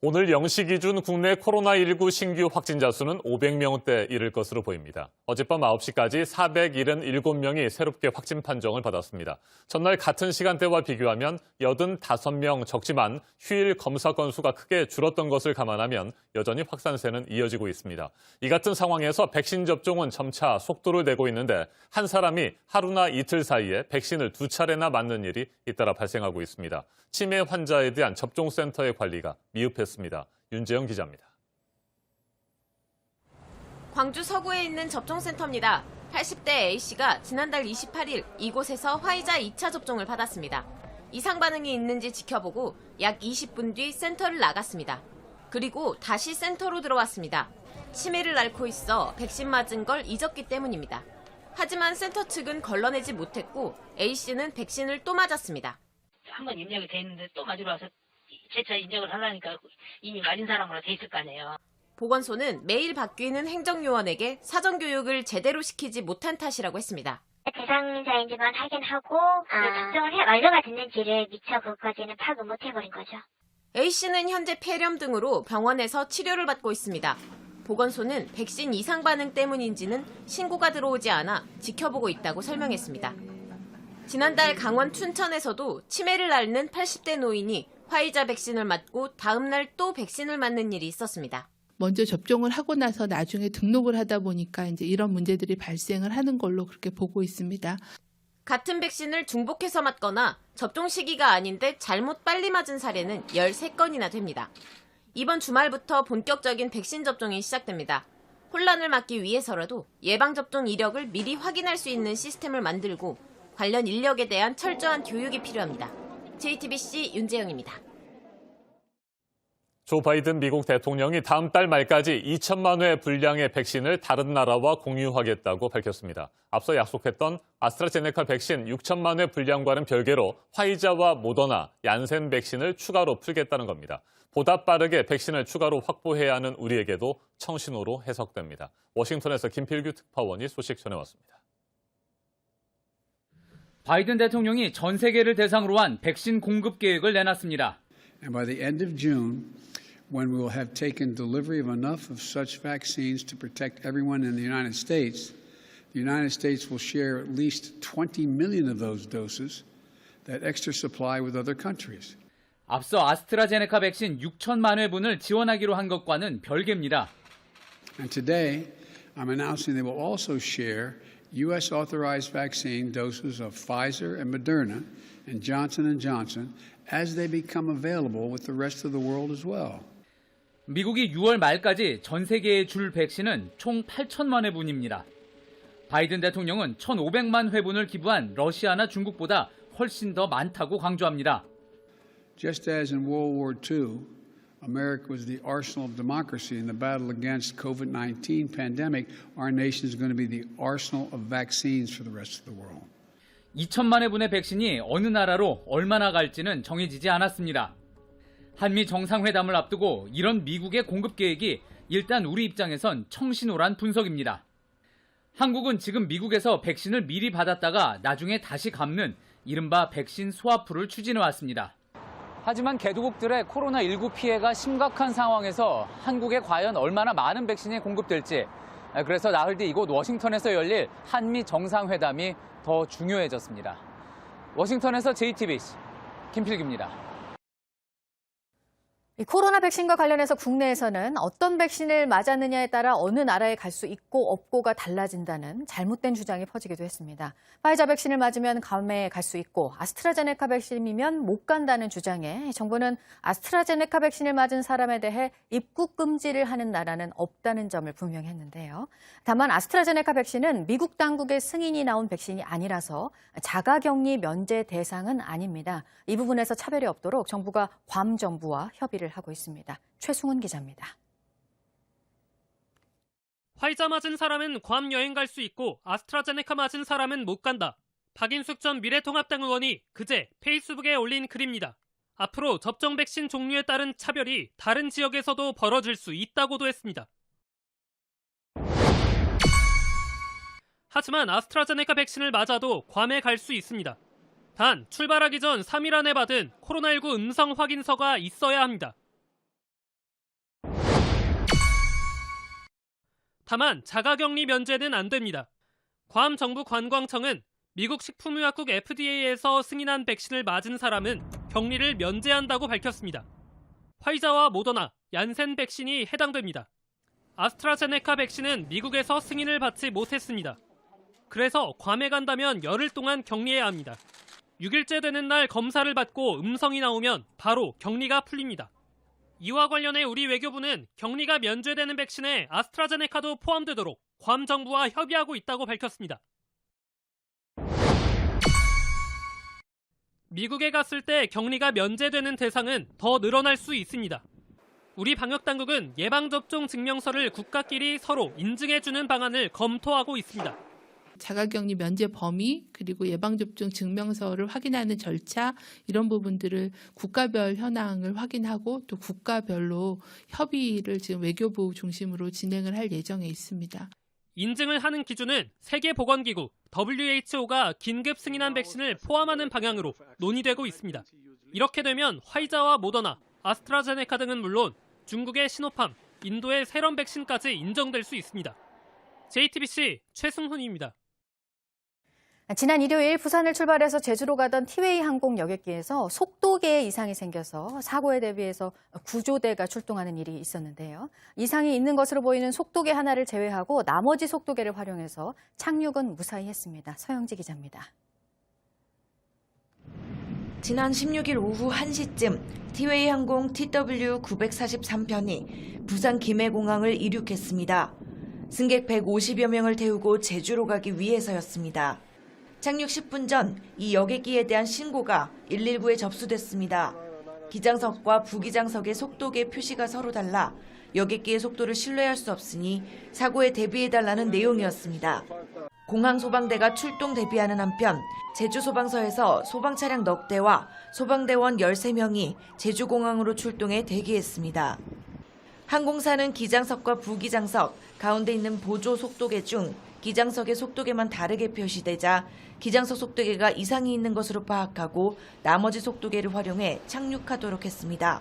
오늘 0시 기준 국내 코로나19 신규 확진자 수는 500명대 이를 것으로 보입니다. 어젯밤 9시까지 477명이 새롭게 확진 판정을 받았습니다. 전날 같은 시간대와 비교하면 85명 적지만 휴일 검사 건수가 크게 줄었던 것을 감안하면 여전히 확산세는 이어지고 있습니다. 이 같은 상황에서 백신 접종은 점차 속도를 내고 있는데 한 사람이 하루나 이틀 사이에 백신을 2차례나 맞는 일이 잇따라 발생하고 있습니다. 치매 환자에 대한 접종센터의 관리가 미흡했습니다. 윤재영 기자입니다. 광주 서구에 있는 접종센터입니다. 80대 A씨가 지난달 28일 이곳에서 화이자 2차 접종을 받았습니다. 이상 반응이 있는지 지켜보고 약 20분 뒤 센터를 나갔습니다. 그리고 다시 센터로 들어왔습니다. 치매를 앓고 있어 백신 맞은 걸 잊었기 때문입니다. 하지만 센터 측은 걸러내지 못했고 A씨는 백신을 또 맞았습니다. 한번 입력이 돼 있는데 또 맞으러 와서 재차 인정을 하려니까 이미 맞은 사람으로 돼 있을 거 아니에요. 보건소는 매일 바뀌는 행정요원에게 사전교육을 제대로 시키지 못한 탓이라고 했습니다. 대상자인지만 확인하고 접종을 완료가 됐는지를 미처 그것까지는 파악을 못 해버린 거죠. A씨는 현재 폐렴 등으로 병원에서 치료를 받고 있습니다. 보건소는 백신 이상 반응 때문인지는 신고가 들어오지 않아 지켜보고 있다고 설명했습니다. 지난달 강원 춘천에서도 치매를 앓는 80대 노인이 화이자 백신을 맞고 다음 날 또 백신을 맞는 일이 있었습니다. 먼저 접종을 하고 나서 나중에 등록을 하다 보니까 이제 이런 문제들이 발생을 하는 걸로 그렇게 보고 있습니다. 같은 백신을 중복해서 맞거나 접종 시기가 아닌데 잘못 빨리 맞은 사례는 13건이나 됩니다. 이번 주말부터 본격적인 백신 접종이 시작됩니다. 혼란을 막기 위해서라도 예방접종 이력을 미리 확인할 수 있는 시스템을 만들고 관련 인력에 대한 철저한 교육이 필요합니다. JTBC 윤재영입니다. 조 바이든 미국 대통령이 다음 달 말까지 2천만 회 분량의 백신을 다른 나라와 공유하겠다고 밝혔습니다. 앞서 약속했던 아스트라제네카 백신 6천만 회 분량과는 별개로 화이자와 모더나, 얀센 백신을 추가로 풀겠다는 겁니다. 보다 빠르게 백신을 추가로 확보해야 하는 우리에게도 청신호로 해석됩니다. 워싱턴에서 김필규 특파원이 소식 전해왔습니다. 바이든 대통령이 전 세계를 대상으로 한 백신 공급 계획을 내놨습니다. And by the end of June, when we will have taken delivery of enough of such vaccines to protect everyone in the United States will share at least 20 million of those doses, that extra supply with other countries. 앞서 아스트라제네카 백신 6천만 회분을 지원하기로 한 것과는 별개입니다. And today, I'm announcing they will also share U.S. authorized vaccine doses of Pfizer and Moderna and Johnson & Johnson as they become available with the rest of the world as well. 미국이 6월 말까지 전 세계에 줄 백신은 총 8천만 회분입니다. 바이든 대통령은 1,500만 회분을 기부한 러시아나 중국보다 훨씬 더 많다고 강조합니다. Just as in World War II, America was the arsenal of democracy in the battle against COVID-19 pandemic, our nation is going to be the arsenal of vaccines for the rest of the world. 2천만 회분의 백신이 어느 나라로 얼마나 갈지는 정해지지 않았습니다. 한미 정상회담을 앞두고 이런 미국의 공급 계획이 일단 우리 입장에선 청신호란 분석입니다. 한국은 지금 미국에서 백신을 미리 받았다가 나중에 다시 갚는 이른바 백신 스와프를 추진해왔습니다. 하지만 개도국들의 코로나19 피해가 심각한 상황에서 한국에 과연 얼마나 많은 백신이 공급될지, 그래서 나흘 뒤 이곳 워싱턴에서 열릴 한미 정상회담이 더 중요해졌습니다. 워싱턴에서 JTBC 김필규입니다. 이 코로나 백신과 관련해서 국내에서는 어떤 백신을 맞았느냐에 따라 어느 나라에 갈 수 있고 없고가 달라진다는 잘못된 주장이 퍼지기도 했습니다. 파이자 백신을 맞으면 괌에 갈 수 있고 아스트라제네카 백신이면 못 간다는 주장에 정부는 아스트라제네카 백신을 맞은 사람에 대해 입국 금지를 하는 나라는 없다는 점을 분명히 했는데요. 다만 아스트라제네카 백신은 미국 당국의 승인이 나온 백신이 아니라서 자가격리 면제 대상은 아닙니다. 이 부분에서 차별이 없도록 정부가 괌 정부와 협의를 하고 있습니다. 최승훈 기자입니다. 화이자 맞은 사람은 괌 여행 갈 수 있고 아스트라제네카 맞은 사람은 못 간다. 박인숙 전 미래통합당 의원이 그제 페이스북에 올린 글입니다. 앞으로 접종 백신 종류에 따른 차별이 다른 지역에서도 벌어질 수 있다고도 했습니다. 하지만 아스트라제네카 백신을 맞아도 괌에 갈 수 있습니다. 단 출발하기 전 3일 안에 받은 코로나19 음성 확인서가 있어야 합니다. 다만 자가격리 면제는 안 됩니다. 괌 정부 관광청은 미국 식품의약국 FDA에서 승인한 백신을 맞은 사람은 격리를 면제한다고 밝혔습니다. 화이자와 모더나, 얀센 백신이 해당됩니다. 아스트라제네카 백신은 미국에서 승인을 받지 못했습니다. 그래서 괌에 간다면 열흘 동안 격리해야 합니다. 6일째 되는 날 검사를 받고 음성이 나오면 바로 격리가 풀립니다. 이와 관련해 우리 외교부는 격리가 면제되는 백신에 아스트라제네카도 포함되도록 괌 정부와 협의하고 있다고 밝혔습니다. 미국에 갔을 때 격리가 면제되는 대상은 더 늘어날 수 있습니다. 우리 방역당국은 예방접종 증명서를 국가끼리 서로 인증해주는 방안을 검토하고 있습니다. 자가격리 면제 범위 그리고 예방접종 증명서를 확인하는 절차 이런 부분들을 국가별 현황을 확인하고 또 국가별로 협의를 지금 외교부 중심으로 진행을 할 예정에 있습니다. 인증을 하는 기준은 세계보건기구 WHO가 긴급 승인한 백신을 포함하는 방향으로 논의되고 있습니다. 이렇게 되면 화이자와 모더나, 아스트라제네카 등은 물론 중국의 시노팜, 인도의 세럼 백신까지 인정될 수 있습니다. JTBC 최승훈입니다. 지난 일요일 부산을 출발해서 제주로 가던 티웨이 항공 여객기에서 속도계에 이상이 생겨서 사고에 대비해서 구조대가 출동하는 일이 있었는데요. 이상이 있는 것으로 보이는 속도계 하나를 제외하고 나머지 속도계를 활용해서 착륙은 무사히 했습니다. 서영지 기자입니다. 지난 16일 오후 1시쯤 티웨이 항공 TW943편이 부산 김해공항을 이륙했습니다. 승객 150여 명을 태우고 제주로 가기 위해서였습니다. 착륙 10분 전 이 여객기에 대한 신고가 119에 접수됐습니다. 기장석과 부기장석의 속도계 표시가 서로 달라 여객기의 속도를 신뢰할 수 없으니 사고에 대비해달라는 내용이었습니다. 공항 소방대가 출동 대비하는 한편 제주소방서에서 소방차량 넉 대와 소방대원 13명이 제주공항으로 출동해 대기했습니다. 항공사는 기장석과 부기장석, 가운데 있는 보조 속도계 중 기장석의 속도계만 다르게 표시되자 기장석 속도계가 이상이 있는 것으로 파악하고 나머지 속도계를 활용해 착륙하도록 했습니다.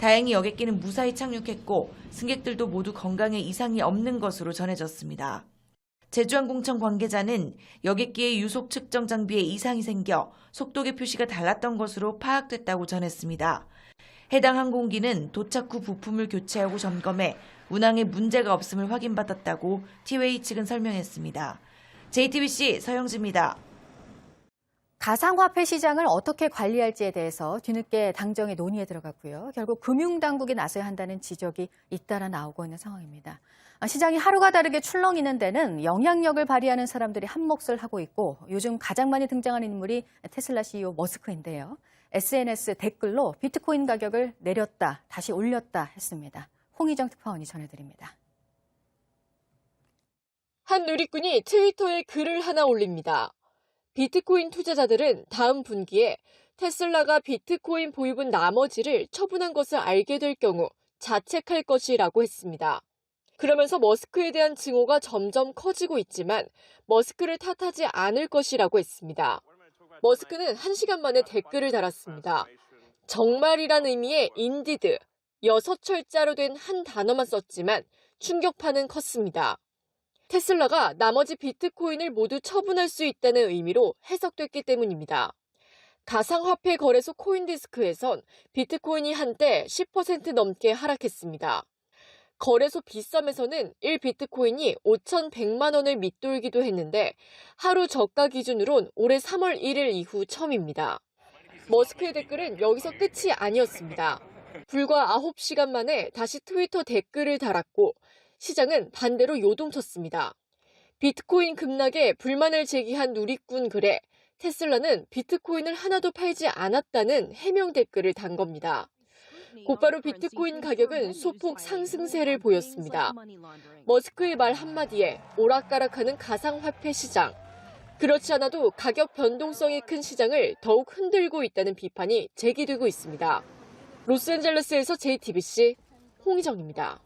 다행히 여객기는 무사히 착륙했고 승객들도 모두 건강에 이상이 없는 것으로 전해졌습니다. 제주항공청 관계자는 여객기의 유속 측정 장비에 이상이 생겨 속도계 표시가 달랐던 것으로 파악됐다고 전했습니다. 해당 항공기는 도착 후 부품을 교체하고 점검해 운항에 문제가 없음을 확인받았다고 티웨이 측은 설명했습니다. JTBC 서영지입니다. 가상화폐 시장을 어떻게 관리할지에 대해서 뒤늦게 당정의 논의에 들어갔고요. 결국 금융당국이 나서야 한다는 지적이 잇따라 나오고 있는 상황입니다. 시장이 하루가 다르게 출렁이는 데는 영향력을 발휘하는 사람들이 한몫을 하고 있고 요즘 가장 많이 등장하는 인물이 테슬라 CEO 머스크인데요. SNS 댓글로 비트코인 가격을 내렸다, 다시 올렸다 했습니다. 홍희정 특파원이 전해드립니다. 한 누리꾼이 트위터에 글을 하나 올립니다. 비트코인 투자자들은 다음 분기에 테슬라가 비트코인 보유분 나머지를 처분한 것을 알게 될 경우 자책할 것이라고 했습니다. 그러면서 머스크에 대한 증오가 점점 커지고 있지만 머스크를 탓하지 않을 것이라고 했습니다. 머스크는 1시간 만에 댓글을 달았습니다. 정말이란 의미의 인디드, 6철자로 된 한 단어만 썼지만 충격파는 컸습니다. 테슬라가 나머지 비트코인을 모두 처분할 수 있다는 의미로 해석됐기 때문입니다. 가상화폐 거래소 코인디스크에선 비트코인이 한때 10% 넘게 하락했습니다. 거래소 비썸에서는 1비트코인이 5,100만 원을 밑돌기도 했는데 하루 저가 기준으론 올해 3월 1일 이후 처음입니다. 머스크의 댓글은 여기서 끝이 아니었습니다. 불과 9시간 만에 다시 트위터 댓글을 달았고 시장은 반대로 요동쳤습니다. 비트코인 급락에 불만을 제기한 누리꾼 글에 테슬라는 비트코인을 하나도 팔지 않았다는 해명 댓글을 단 겁니다. 곧바로 비트코인 가격은 소폭 상승세를 보였습니다. 머스크의 말 한마디에 오락가락하는 가상화폐 시장. 그렇지 않아도 가격 변동성이 큰 시장을 더욱 흔들고 있다는 비판이 제기되고 있습니다. 로스앤젤레스에서 JTBC 홍희정입니다.